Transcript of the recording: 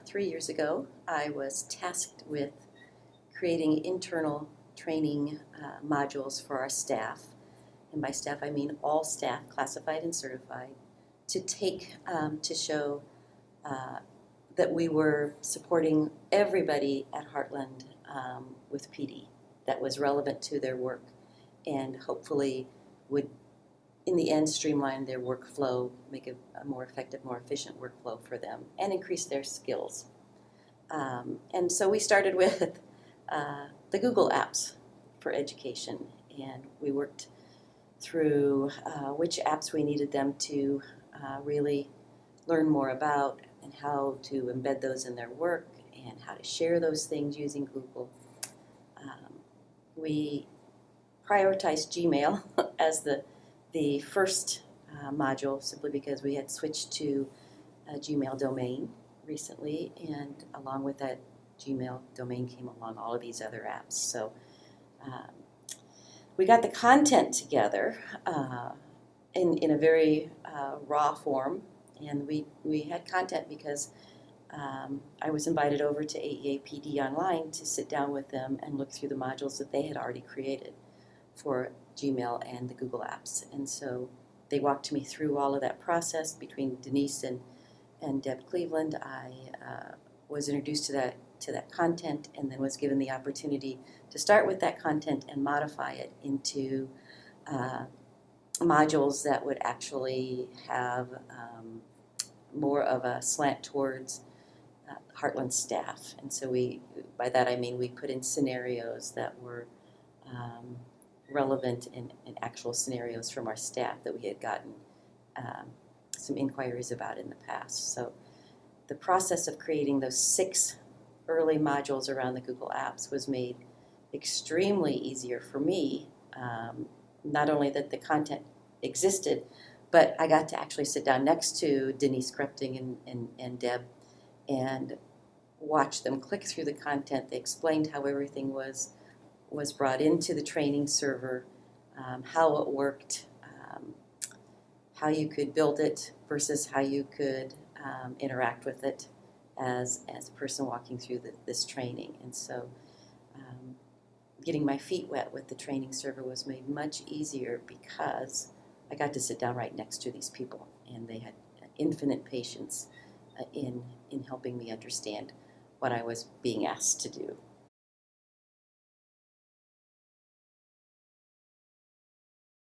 3 years ago, I was tasked with creating internal training modules for our staff. And by staff, I mean all staff, classified and certified, to take to show that we were supporting everybody at Heartland with PD that was relevant to their work and hopefully would, in the end, streamline their workflow, make a more effective, more efficient workflow for them, and increase their skills. And so we started with the Google apps for education, and we worked through which apps we needed them to really learn more about and how to embed those in their work and how to share those things using Google. We prioritized Gmail as the first module simply because we had switched to a Gmail domain recently, and along with that Gmail domain came along all of these other apps. So we got the content together in a very raw form, and we had content because I was invited over to AEA PD Online to sit down with them and look through the modules that they had already created for Gmail and the Google apps. And so they walked me through all of that process. Between Denise and Deb Cleveland, I was introduced to that content, and then was given the opportunity to start with that content and modify it into modules that would actually have more of a slant towards Heartland staff. And so by that I mean we put in scenarios that were relevant in actual scenarios from our staff that we had gotten some inquiries about in the past. So the process of creating those 6 early modules around the Google apps was made extremely easier for me. Not only that the content existed, but I got to actually sit down next to Denise Krepting and Deb and watch them click through the content. They explained how everything was brought into the training server, how it worked, how you could build it versus how you could interact with it as a person walking through this training. And so getting my feet wet with the training server was made much easier because I got to sit down right next to these people, and they had infinite patience in helping me understand what I was being asked to do.